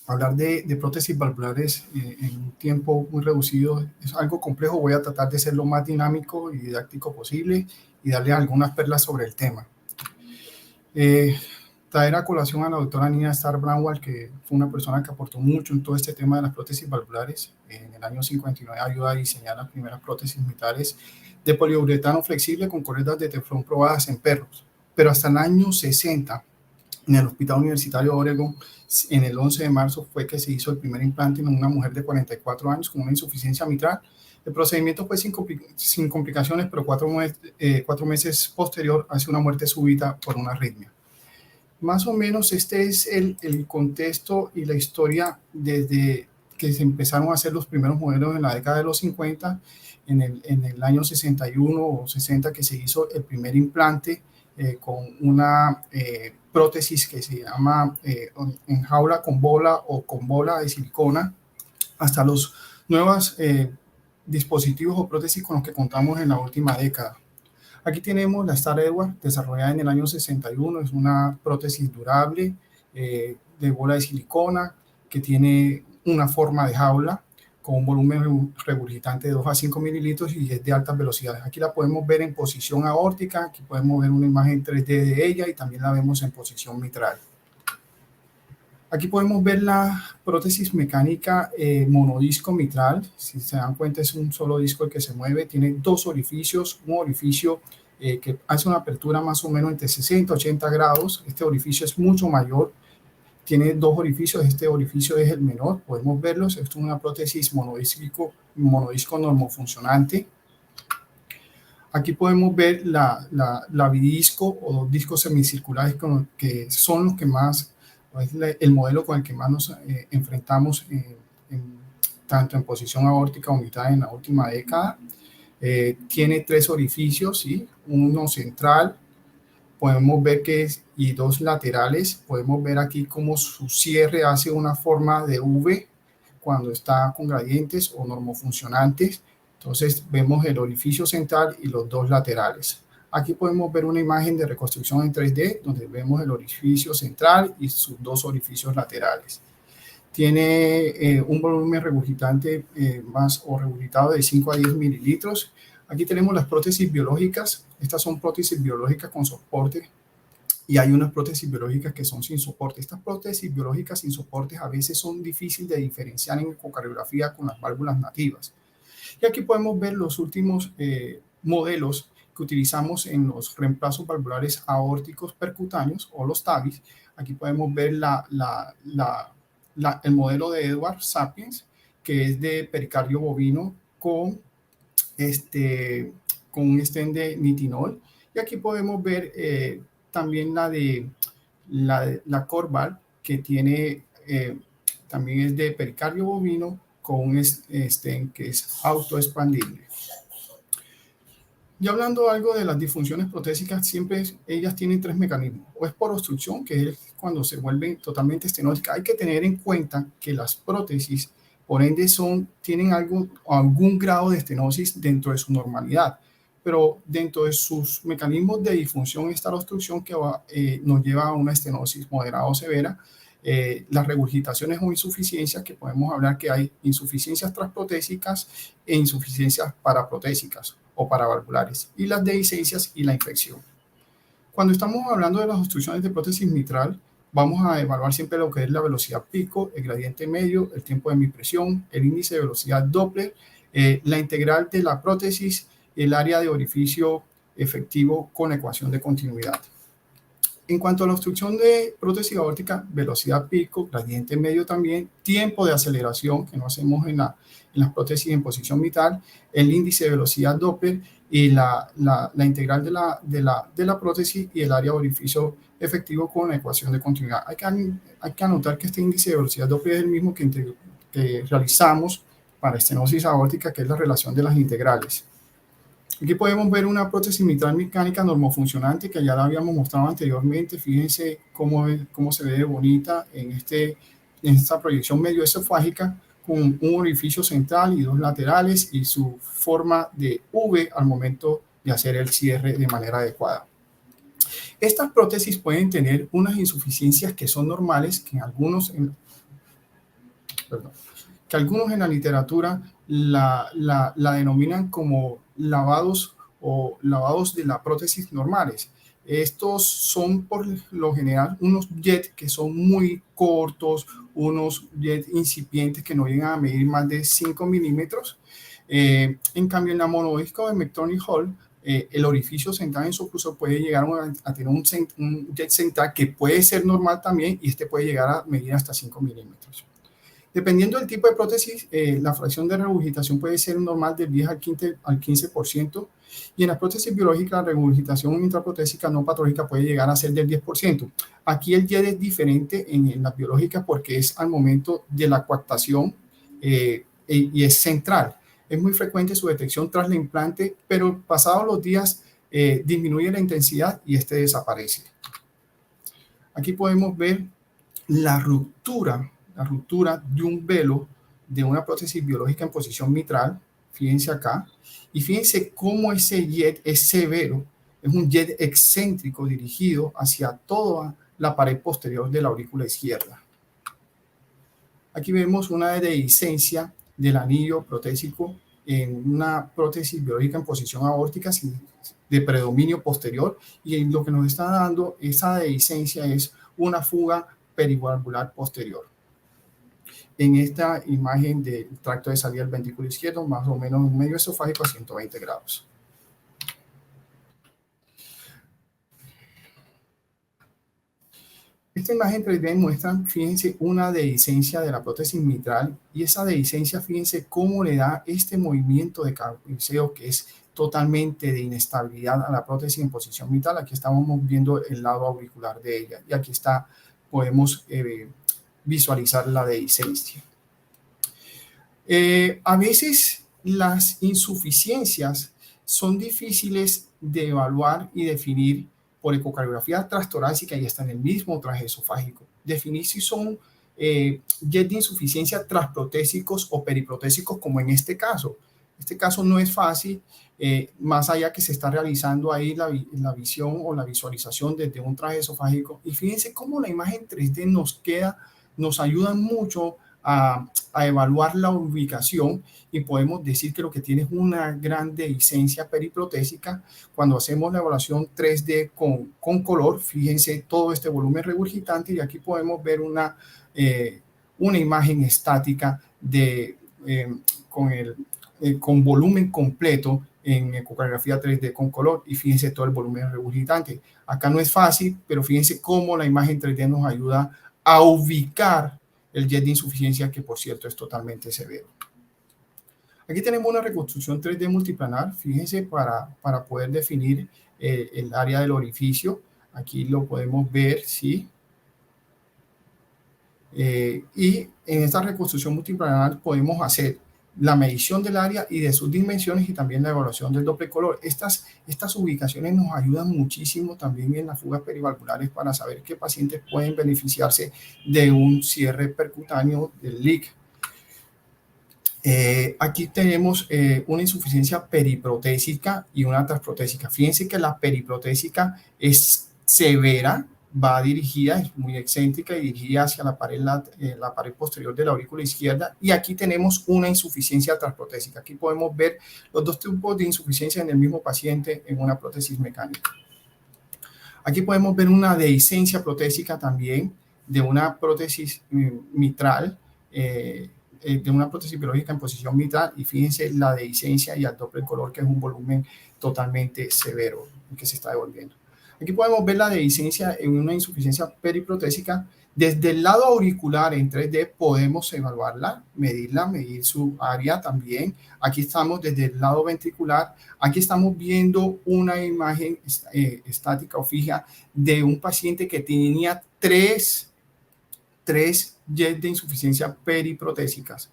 hablar de prótesis valvulares en un tiempo muy reducido es algo complejo. Voy a tratar de ser lo más dinámico y didáctico posible y darle algunas perlas sobre el tema. Traer a colación a la doctora Nina Starr Bramwell, que fue una persona que aportó mucho en todo este tema de las prótesis valvulares. En el año 59 ayudó a diseñar las primeras prótesis mitales de poliuretano flexible con correas de teflón probadas en perros. Pero hasta el año 60, en el Hospital Universitario de Oregon, en el 11 de marzo fue que se hizo el primer implante en una mujer de 44 años con una insuficiencia mitral. El procedimiento fue sin complicaciones, pero 4 meses posterior hace una muerte súbita por una arritmia. Más o menos este es el contexto y la historia desde que se empezaron a hacer los primeros modelos en la década de los 50, en el año 61 o 60 que se hizo el primer implante con una prótesis que se llama en jaula con bola o con bola de silicona, hasta los nuevos dispositivos o prótesis con los que contamos en la última década. Aquí tenemos la Star Edward, desarrollada en el año 61. Es una prótesis durable de bola de silicona que tiene una forma de jaula con un volumen regurgitante de 2 a 5 mililitros y es de altas velocidades. Aquí la podemos ver en posición aórtica, aquí podemos ver una imagen 3D de ella y también la vemos en posición mitral. Aquí podemos ver la prótesis mecánica monodisco mitral. Si se dan cuenta, es un solo disco el que se mueve. Tiene 2 orificios, un orificio que hace una apertura más o menos entre 60 y 80 grados. Este orificio es mucho mayor. Tiene 2 orificios. Este orificio es el menor. Podemos verlos. Esto es una prótesis monodisco normofuncionante. Aquí podemos ver la bidisco o 2 discos semicirculares que son los que más, es el modelo con el que más nos enfrentamos tanto en posición aórtica o mitad en la última década. Tiene 3 orificios, ¿sí? Uno central, podemos ver y 2 laterales. Podemos ver aquí cómo su cierre hace una forma de V cuando está con gradientes o normofuncionantes. Entonces vemos el orificio central y los 2 laterales. Aquí podemos ver una imagen de reconstrucción en 3D donde vemos el orificio central y sus 2 orificios laterales. Tiene un volumen regurgitante regurgitado de 5 a 10 mililitros. Aquí tenemos las prótesis biológicas. Estas son prótesis biológicas con soporte y hay unas prótesis biológicas que son sin soporte. Estas prótesis biológicas sin soporte a veces son difíciles de diferenciar en ecocardiografía con las válvulas nativas. Y aquí podemos ver los últimos modelos que utilizamos en los reemplazos valvulares aórticos percutáneos o los TAVIs. Aquí podemos ver el modelo de Edward Sapiens, que es de pericardio bovino con un stent de nitinol. Y aquí podemos ver también la Corval, que tiene, también es de pericardio bovino con un stent que es autoexpandible. Y hablando algo de las disfunciones protésicas, siempre ellas tienen 3 mecanismos. O es por obstrucción, que es cuando se vuelven totalmente estenóticas. Hay que tener en cuenta que las prótesis, por ende, tienen algún grado de estenosis dentro de su normalidad. Pero dentro de sus mecanismos de disfunción está la obstrucción que nos lleva a una estenosis moderada o severa. Las regurgitaciones o insuficiencias, que podemos hablar que hay insuficiencias transprotésicas e insuficiencias paraprotésicas o paravalvulares, y las dehiscencias y la infección. Cuando estamos hablando de las obstrucciones de prótesis mitral, vamos a evaluar siempre lo que es la velocidad pico, el gradiente medio, el tiempo de impresión, el índice de velocidad Doppler, la integral de la prótesis, el área de orificio efectivo con ecuación de continuidad. En cuanto a la obstrucción de prótesis aórtica, velocidad pico, gradiente medio también, tiempo de aceleración, que no hacemos en las prótesis en posición mitral, el índice de velocidad Doppler y la integral de la prótesis y el área de orificio efectivo con la ecuación de continuidad. Hay que anotar que este índice de velocidad Doppler es el mismo que realizamos para estenosis aórtica, que es la relación de las integrales. Aquí podemos ver una prótesis mitral mecánica normofuncionante que ya la habíamos mostrado anteriormente. Fíjense cómo se ve de bonita en esta proyección medio esofágica con un orificio central y 2 laterales y su forma de V al momento de hacer el cierre de manera adecuada. Estas prótesis pueden tener unas insuficiencias que son normales, que en algunos perdón, que algunos en la literatura la denominan como lavados o lavados de la prótesis normales. Estos son por lo general unos jets que son muy cortos, unos jets incipientes que no llegan a medir más de 5 milímetros. En cambio, en la monodisco de Medtronic Hall, el orificio central en su oclusor puede llegar a tener un jet central que puede ser normal también, y este puede llegar a medir hasta 5 milímetros. Dependiendo del tipo de prótesis, la fracción de regurgitación puede ser normal del 10 al 15%, y en la prótesis biológica, la regurgitación intraprotésica no patológica puede llegar a ser del 10%. Aquí el jet es diferente en las biológicas porque es al momento de la coaptación y es central. Es muy frecuente su detección tras el implante, pero pasados los días disminuye la intensidad y este desaparece. Aquí podemos ver la ruptura de un velo de una prótesis biológica en posición mitral. Fíjense acá, y fíjense cómo ese jet es severo. Es un jet excéntrico dirigido hacia toda la pared posterior de la aurícula izquierda. Aquí vemos una dehiscencia del anillo protésico en una prótesis biológica en posición aórtica de predominio posterior, y lo que nos está dando esa dehiscencia es una fuga perivalvular posterior. En esta imagen del tracto de salida del ventrículo izquierdo, más o menos un medio esofágico a 120 grados. Esta imagen 3D muestra, fíjense, una dehiscencia de la prótesis mitral, y esa dehiscencia, fíjense cómo le da este movimiento de cabeceo que es totalmente de inestabilidad a la prótesis en posición mitral. Aquí estamos viendo el lado auricular de ella, y aquí está, podemos visualizar la dehiscencia. A veces las insuficiencias son difíciles de evaluar y definir por ecocardiografía transtorácica y está en el mismo traje esofágico. Definir si son jets de insuficiencia transprotésicos o periprotésicos, como en este caso. Este caso no es fácil, más allá que se está realizando ahí la visión o la visualización desde un traje esofágico. Y fíjense cómo la imagen 3D nos ayuda mucho a evaluar la ubicación, y podemos decir que lo que tiene es una gran dehiscencia periprotésica. Cuando hacemos la evaluación 3D con color, fíjense todo este volumen regurgitante, y aquí podemos ver una imagen estática con volumen completo en ecocardiografía 3D con color, y fíjense todo el volumen regurgitante. Acá no es fácil, pero fíjense cómo la imagen 3D nos ayuda a ubicar el jet de insuficiencia, que por cierto es totalmente severo. Aquí tenemos una reconstrucción 3D multiplanar, fíjense, para poder definir el área del orificio. Aquí lo podemos ver, ¿sí? Y en esta reconstrucción multiplanar podemos hacer la medición del área y de sus dimensiones, y también la evaluación del doble color. Estas ubicaciones nos ayudan muchísimo también en las fugas perivalvulares para saber qué pacientes pueden beneficiarse de un cierre percutáneo del LIC. Aquí tenemos una insuficiencia periprotésica y una transprotésica. Fíjense que la periprotésica es severa, va dirigida, es muy excéntrica y dirigida hacia la pared posterior de la aurícula izquierda, y aquí tenemos una insuficiencia transprotésica. Aquí podemos ver los dos tipos de insuficiencia en el mismo paciente en una prótesis mecánica. Aquí podemos ver una dehiscencia protésica también de una prótesis mitral, de una prótesis biológica en posición mitral, y fíjense la dehiscencia y el doble color, que es un volumen totalmente severo que se está devolviendo. Aquí podemos ver la dehiscencia en una insuficiencia periprotésica. Desde el lado auricular en 3D podemos evaluarla, medir su área también. Aquí estamos desde el lado ventricular. Aquí estamos viendo una imagen estática o fija de un paciente que tenía tres jets de insuficiencia periprotésicas.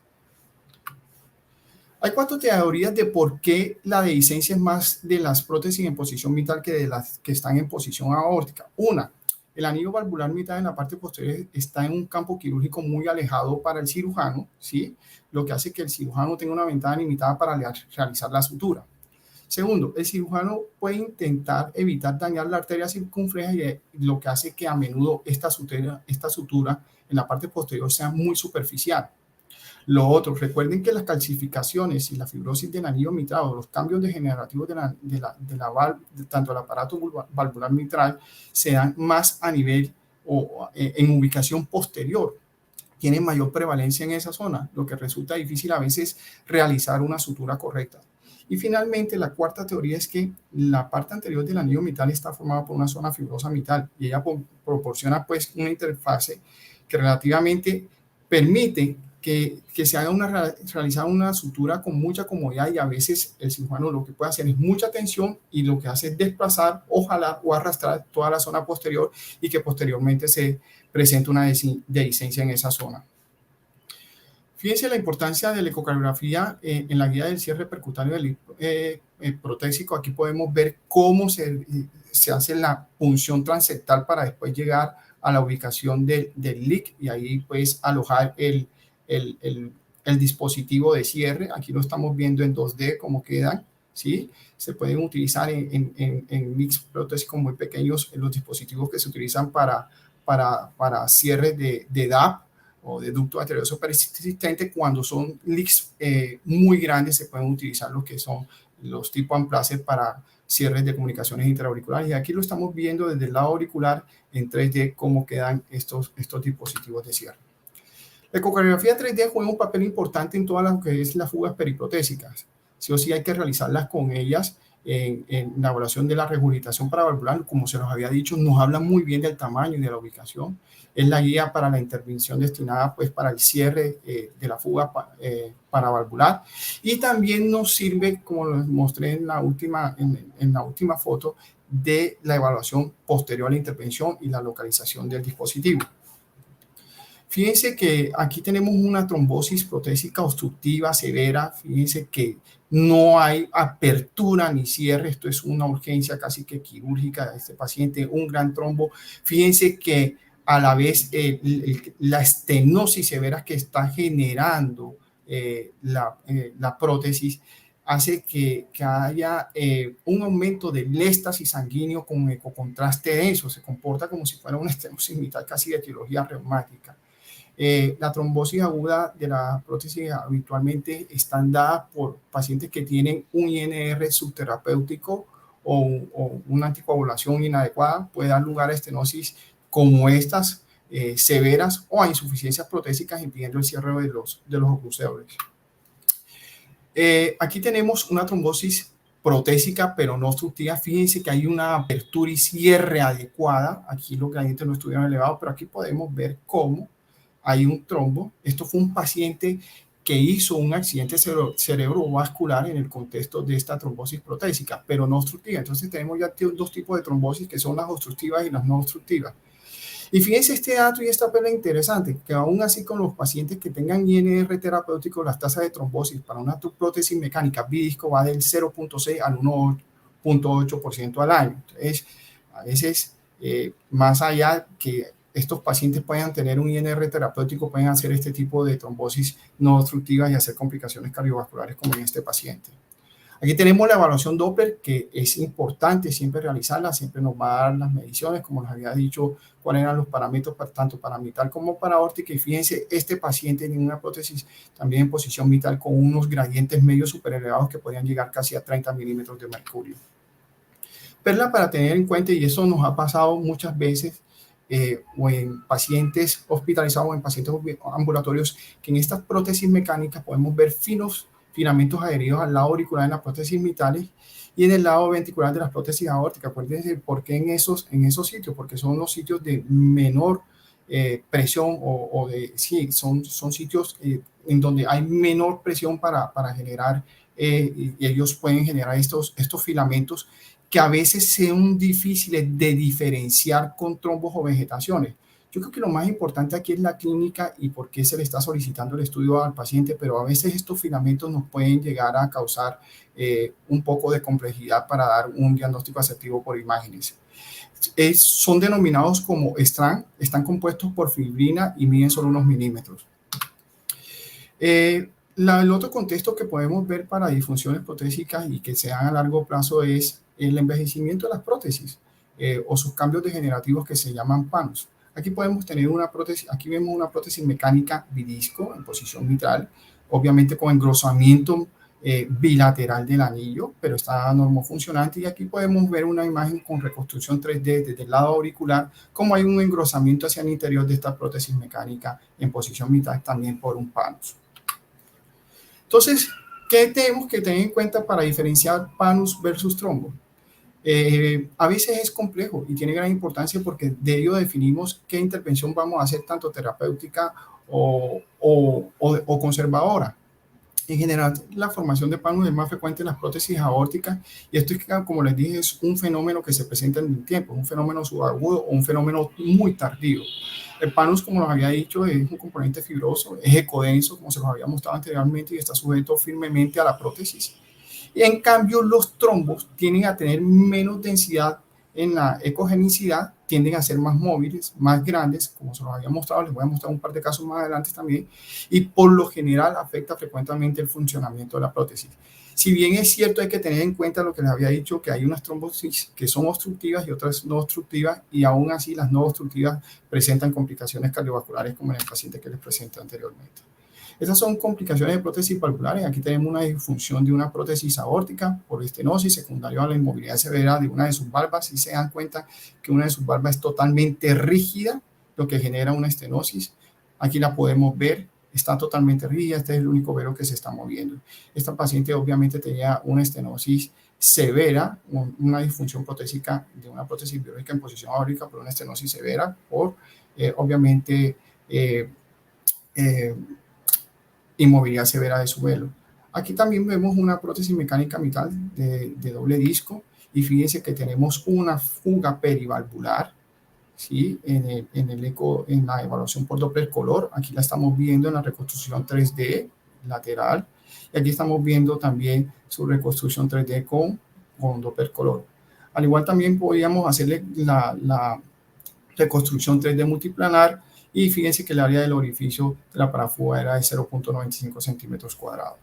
Hay 4 teorías de por qué la dehiscencia es más de las prótesis en posición mitral que de las que están en posición aórtica. Una, el anillo valvular mitral en la parte posterior está en un campo quirúrgico muy alejado para el cirujano, ¿sí? Lo que hace que el cirujano tenga una ventana limitada para realizar la sutura. Segundo, el cirujano puede intentar evitar dañar la arteria circunfleja, y lo que hace que a menudo esta sutura en la parte posterior sea muy superficial. Lo otro, recuerden que las calcificaciones y la fibrosis del anillo mitral o los cambios degenerativos tanto el aparato valvular mitral se dan más a nivel o en ubicación posterior. Tienen mayor prevalencia en esa zona, lo que resulta difícil a veces realizar una sutura correcta. Y finalmente, la cuarta teoría es que la parte anterior del anillo mitral está formada por una zona fibrosa mitral y ella proporciona pues una interfase que relativamente permite que se haga realizar una sutura con mucha comodidad, y a veces el cirujano lo que puede hacer es mucha tensión y lo que hace es desplazar o jalar o arrastrar toda la zona posterior y que posteriormente se presente una dehiscencia en esa zona. Fíjense la importancia de la ecocardiografía en la guía del cierre percutáneo del protésico. Aquí podemos ver cómo se hace la punción transectal para después llegar a la ubicación del LIC y ahí pues alojar el dispositivo de cierre. Aquí lo estamos viendo en 2D cómo quedan, ¿sí? Se pueden utilizar en mix protésicos muy pequeños en los dispositivos que se utilizan para cierre de DAP o de ducto arterioso persistente. Cuando son leaks muy grandes, se pueden utilizar lo que son los tipo Amplacer para cierres de comunicaciones intraauriculares. Y aquí lo estamos viendo desde el lado auricular en 3D cómo quedan estos dispositivos de cierre. La ecocardiografía 3D juega un papel importante en todas las que es las fugas periprotésicas. Sí o sí hay que realizarlas con ellas en la evaluación de la regurgitación paravalvular. Como se nos había dicho, nos habla muy bien del tamaño y de la ubicación. Es la guía para la intervención destinada pues para el cierre de la fuga paravalvular, y también nos sirve, como les mostré en la última foto, de la evaluación posterior a la intervención y la localización del dispositivo. Fíjense que aquí tenemos una trombosis protésica obstructiva severa. Fíjense que no hay apertura ni cierre. Esto es una urgencia casi que quirúrgica de este paciente, un gran trombo. Fíjense que a la vez la estenosis severa que está generando la prótesis hace que haya un aumento del éxtasis sanguíneo con ecocontraste denso. Se comporta como si fuera una estenosis mitral casi de etiología reumática. La trombosis aguda de la prótesis habitualmente están dadas por pacientes que tienen un INR subterapéutico o una anticoagulación inadecuada. Puede dar lugar a estenosis como estas severas o a insuficiencias protésicas impidiendo el cierre de los oclusores. Aquí tenemos una trombosis protésica pero no obstructiva. Fíjense que hay una apertura y cierre adecuada. Aquí los gradientes no estuvieron elevados, pero aquí podemos ver cómo hay un trombo. Esto fue un paciente que hizo un accidente cerebrovascular en el contexto de esta trombosis protésica, pero no obstructiva. Entonces tenemos ya dos tipos de trombosis, que son las obstructivas y las no obstructivas. Y fíjense este dato y esta perla interesante, que aún así con los pacientes que tengan INR terapéutico, las tasas de trombosis para una prótesis mecánica bidisco va del 0.6 al 1.8% al año. Entonces, a veces, más allá que estos pacientes puedan tener un INR terapéutico, pueden hacer este tipo de trombosis no obstructivas y hacer complicaciones cardiovasculares como en este paciente. Aquí tenemos la evaluación Doppler, que es importante siempre realizarla, siempre nos va a dar las mediciones, como nos había dicho, cuáles eran los parámetros tanto para mitral como para aórtica. Y fíjense, este paciente tiene una prótesis también en posición mitral con unos gradientes medios super elevados que podían llegar casi a 30 milímetros de mercurio. Perla para tener en cuenta, y eso nos ha pasado muchas veces, o en pacientes hospitalizados o en pacientes ambulatorios, que en estas prótesis mecánicas podemos ver finos filamentos adheridos al lado auricular en las prótesis mitales y en el lado ventricular de las prótesis aórticas. Acuérdense por qué en esos sitios, porque son los sitios de menor presión son sitios en donde hay menor presión para generar, y ellos pueden generar estos filamentos que a veces son difíciles de diferenciar con trombos o vegetaciones. Yo creo que lo más importante aquí es la clínica y por qué se le está solicitando el estudio al paciente, pero a veces estos filamentos nos pueden llegar a causar un poco de complejidad para dar un diagnóstico asertivo por imágenes. Son denominados como STRAND, están compuestos por fibrina y miden solo unos milímetros. El otro contexto que podemos ver para disfunciones protésicas y que se dan a largo plazo es el envejecimiento de las prótesis o sus cambios degenerativos que se llaman PANOS. Aquí podemos tener una prótesis, aquí vemos una prótesis mecánica bidisco en posición mitral, obviamente con engrosamiento bilateral del anillo, pero está normofuncionante. Y aquí podemos ver una imagen con reconstrucción 3D desde el lado auricular, como hay un engrosamiento hacia el interior de esta prótesis mecánica en posición mitral también por un panus. Entonces, ¿qué tenemos que tener en cuenta para diferenciar panus versus trombo? A veces es complejo y tiene gran importancia porque de ello definimos qué intervención vamos a hacer, tanto terapéutica o conservadora. En general, la formación de panus es más frecuente en las prótesis aórticas, y esto, como les dije, es un fenómeno que se presenta en el tiempo, un fenómeno subagudo o un fenómeno muy tardío. El panus, como los había dicho, es un componente fibroso, es ecodenso, como se los había mostrado anteriormente, y está sujeto firmemente a la prótesis. Y en cambio, los trombos tienden a tener menos densidad en la ecogenicidad, tienden a ser más móviles, más grandes, como se los había mostrado. Les voy a mostrar un par de casos más adelante también, y por lo general afecta frecuentemente el funcionamiento de la prótesis. Si bien es cierto, hay que tener en cuenta lo que les había dicho, que hay unas trombosis que son obstructivas y otras no obstructivas, y aún así las no obstructivas presentan complicaciones cardiovasculares, como en el paciente que les presenté anteriormente. Estas son complicaciones de prótesis valvulares. Aquí tenemos una disfunción de una prótesis aórtica por estenosis secundaria a la inmovilidad severa de una de sus valvas. Si se dan cuenta que una de sus valvas es totalmente rígida, lo que genera una estenosis. Aquí la podemos ver, está totalmente rígida. Este es el único velo que se está moviendo. Esta paciente obviamente tenía una estenosis severa, una disfunción protésica de una prótesis biológica en posición aórtica por una estenosis severa, por obviamente inmovilidad severa de su velo. Aquí también vemos una prótesis mecánica mitral de doble disco, y fíjense que tenemos una fuga perivalvular, ¿sí? En la evaluación por Doppler color. Aquí la estamos viendo en la reconstrucción 3D lateral, y aquí estamos viendo también su reconstrucción 3D con Doppler color. Al igual, también podríamos hacerle la reconstrucción 3D multiplanar, y fíjense que el área del orificio de la parafuga era de 0.95 centímetros cuadrados.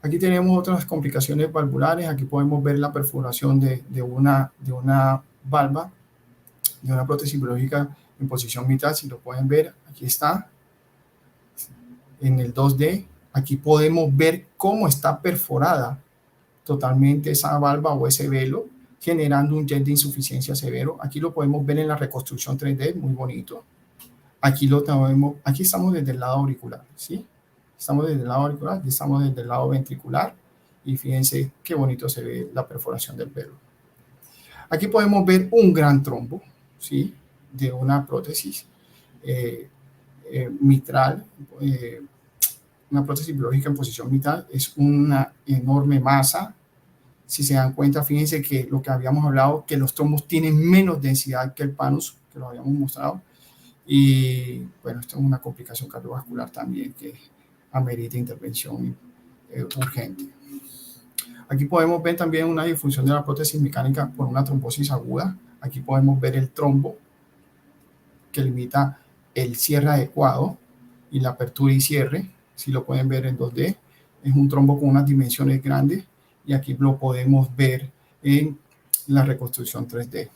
Aquí tenemos otras complicaciones valvulares. Aquí podemos ver la perforación de una valva, de una prótesis biológica en posición mitral. Si lo pueden ver, aquí está, en el 2D. Aquí podemos ver cómo está perforada totalmente esa valva o ese velo, generando un jet de insuficiencia severo. Aquí lo podemos ver en la reconstrucción 3D, muy bonito. Aquí lo tenemos, aquí estamos desde el lado auricular, ¿sí? Estamos desde el lado auricular, aquí estamos desde el lado ventricular, y fíjense qué bonito se ve la perforación del velo. Aquí podemos ver un gran trombo, ¿sí? De una prótesis mitral, una prótesis biológica en posición mitral. Es una enorme masa. Si se dan cuenta, fíjense que lo que habíamos hablado, que los trombos tienen menos densidad que el panus, que lo habíamos mostrado. Y bueno, esto es una complicación cardiovascular también que amerita intervención urgente. Aquí podemos ver también una disfunción de la prótesis mecánica por una trombosis aguda. Aquí podemos ver el trombo que limita el cierre adecuado y la apertura y cierre. Si lo pueden ver en 2D, es un trombo con unas dimensiones grandes, y aquí lo podemos ver en la reconstrucción 3D.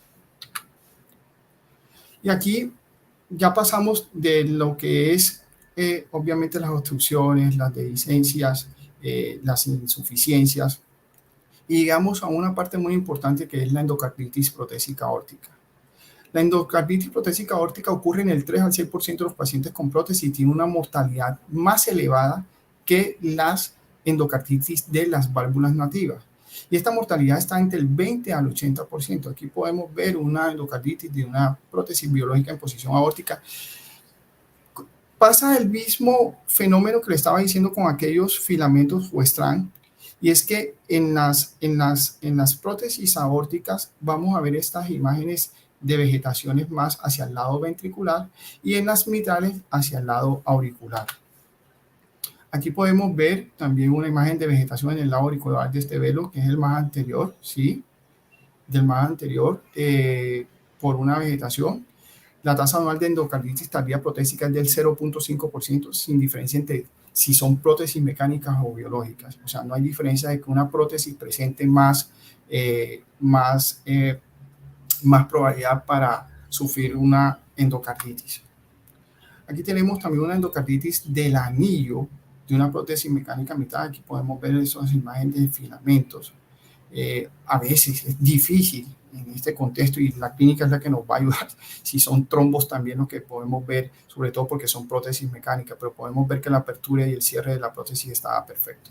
Y aquí ya pasamos de lo que es obviamente las obstrucciones, las dehiscencias, las insuficiencias, y llegamos a una parte muy importante, que es la endocarditis protésica aórtica. La endocarditis protésica aórtica ocurre en el 3 al 6% de los pacientes con prótesis y tiene una mortalidad más elevada que las endocarditis de las válvulas nativas. Y esta mortalidad está entre el 20 al 80%. Aquí podemos ver una endocarditis de una prótesis biológica en posición aórtica. Pasa el mismo fenómeno que le estaba diciendo con aquellos filamentos o strand, y es que en las prótesis aórticas vamos a ver estas imágenes de vegetaciones más hacia el lado ventricular, y en las mitrales hacia el lado auricular. Aquí podemos ver también una imagen de vegetación en el lado auricular de este velo, que es el más anterior, ¿sí? Del más anterior, por una vegetación. La tasa anual de endocarditis tardía protésica es del 0.5%, sin diferencia entre si son prótesis mecánicas o biológicas. O sea, no hay diferencia de que una prótesis presente más probabilidad sufrir una endocarditis. Aquí tenemos también una endocarditis del anillo de una prótesis mecánica mitad. Aquí podemos ver esas imágenes de filamentos. A veces es difícil en este contexto y la clínica es la que nos va a ayudar. Si son trombos también lo que podemos ver, sobre todo porque son prótesis mecánicas, pero podemos ver que la apertura y el cierre de la prótesis estaba perfecto.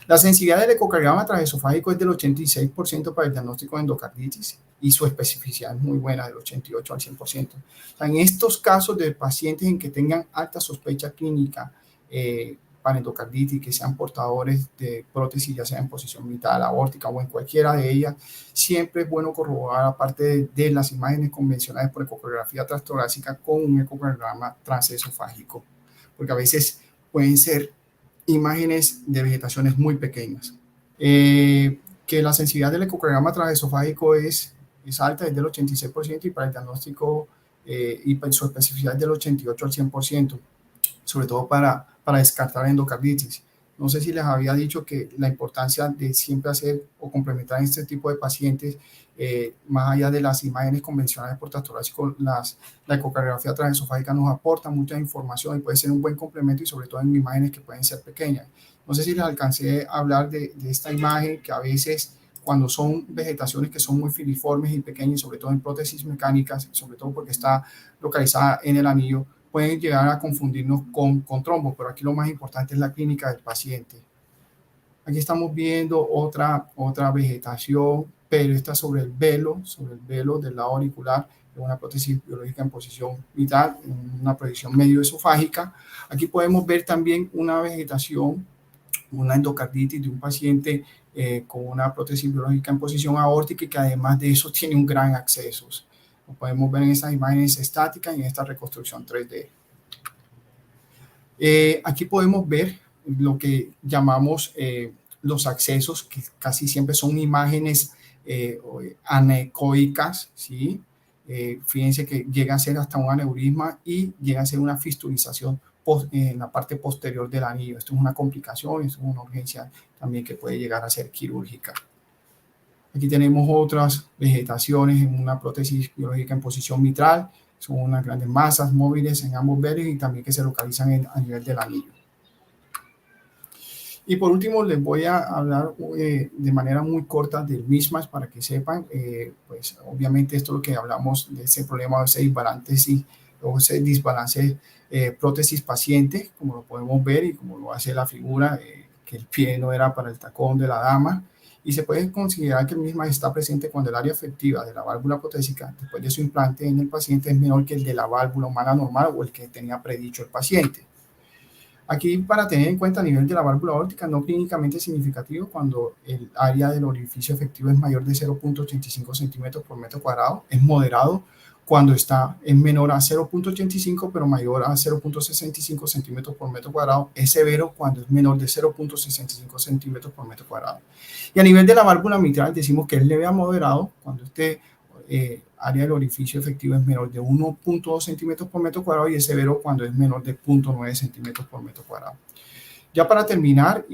La sensibilidad del ecocardiograma transesofágico es del 86% para el diagnóstico de endocarditis y su especificidad es muy buena, del 88 al 100%. O sea, en estos casos de pacientes en que tengan alta sospecha clínica para endocarditis, que sean portadores de prótesis, ya sea en posición mitral, aórtica o en cualquiera de ellas, siempre es bueno corroborar, aparte de las imágenes convencionales por ecografía transtorácica, con un ecocardiograma transesofágico, porque a veces pueden ser imágenes de vegetaciones muy pequeñas. Que la sensibilidad del ecocardiograma transesofágico es alta, es del 86%, y para el diagnóstico y para su especificidad es del 88 al 100%, sobre todo para descartar endocarditis. No sé si les había dicho que la importancia de siempre hacer o complementar este tipo de pacientes, más allá de las imágenes convencionales por transtorácico, la ecocardiografía transesofágica nos aporta mucha información y puede ser un buen complemento, y sobre todo en imágenes que pueden ser pequeñas. No sé si les alcancé a hablar de esta imagen, que a veces cuando son vegetaciones que son muy filiformes y pequeñas, sobre todo en prótesis mecánicas, sobre todo porque está localizada en el anillo, pueden llegar a confundirnos con trombos, pero aquí lo más importante es la clínica del paciente. Aquí estamos viendo otra vegetación, pero esta sobre el velo del lado auricular, de una prótesis biológica en posición mitral, en una proyección medio esofágica. Aquí podemos ver también una vegetación, una endocarditis de un paciente con una prótesis biológica en posición aórtica, y que además de eso tiene un gran acceso. Lo podemos ver en estas imágenes estáticas y en esta reconstrucción 3D. Aquí podemos ver lo que llamamos los accesos, que casi siempre son imágenes anecoicas, ¿sí? Fíjense que llega a ser hasta un aneurisma y llega a ser una fistulización en la parte posterior del anillo. Esto es una complicación, esto es una urgencia también que puede llegar a ser quirúrgica. Aquí tenemos otras vegetaciones en una prótesis biológica en posición mitral. Son unas grandes masas móviles en ambos velos y también que se localizan a nivel del anillo. Y por último, les voy a hablar de manera muy corta del mismatch, para que sepan, pues obviamente esto es lo que hablamos de ese problema, de ese desbalance prótesis paciente, como lo podemos ver y como lo hace la figura, que el pie no era para el tacón de la dama. Y se puede considerar que el mismatch está presente cuando el área efectiva de la válvula protésica después de su implante en el paciente es menor que el de la válvula humana normal o el que tenía predicho el paciente. Aquí, para tener en cuenta, a nivel de la válvula aórtica, no clínicamente significativo cuando el área del orificio efectivo es mayor de 0.85 centímetros por metro cuadrado. Es moderado cuando es menor a 0.85 pero mayor a 0.65 centímetros por metro cuadrado. Es severo cuando es menor de 0.65 centímetros por metro cuadrado. Y a nivel de la válvula mitral decimos que es leve a moderado cuando este área del orificio efectivo es menor de 1.2 centímetros por metro cuadrado, y es severo cuando es menor de 0.9 centímetros por metro cuadrado. Ya para terminar,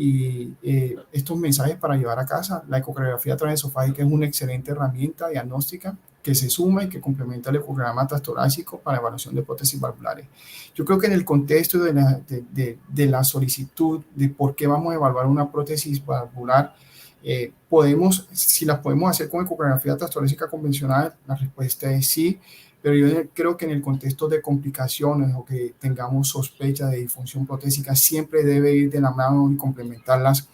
estos mensajes para llevar a casa, la ecocardiografía transesofágica es una excelente herramienta diagnóstica que se suma y que complementa el ecograma transtorácico para evaluación de prótesis valvulares. Yo creo que en el contexto de la solicitud de por qué vamos a evaluar una prótesis valvular, si las podemos hacer con ecografía transtorácica convencional, la respuesta es sí, pero yo creo que en el contexto de complicaciones o que tengamos sospecha de disfunción protésica, siempre debe ir de la mano y complementarlas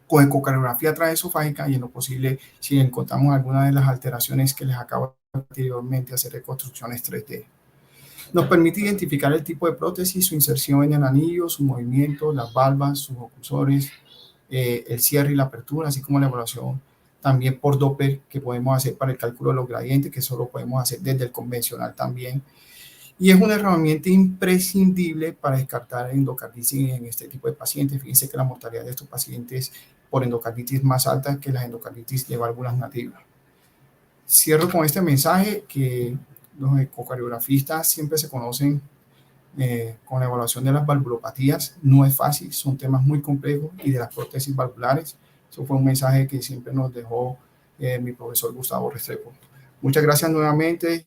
con ecocardiografía transesofágica, y en lo posible, si encontramos alguna de las alteraciones que les acabo anteriormente, hacer reconstrucciones 3D. Nos permite identificar el tipo de prótesis, su inserción en el anillo, su movimiento, las valvas, sus oclusores, el cierre y la apertura, así como la evaluación también por Doppler que podemos hacer para el cálculo de los gradientes, que eso lo podemos hacer desde el convencional también. Y es una herramienta imprescindible para descartar endocarditis en este tipo de pacientes. Fíjense que la mortalidad de estos pacientes por endocarditis es más alta que las endocarditis de válvulas nativas. Cierro con este mensaje, que los ecocardiografistas siempre se conocen con la evaluación de las valvulopatías. No es fácil, son temas muy complejos, y de las prótesis valvulares. Eso fue un mensaje que siempre nos dejó mi profesor Gustavo Restrepo. Muchas gracias nuevamente.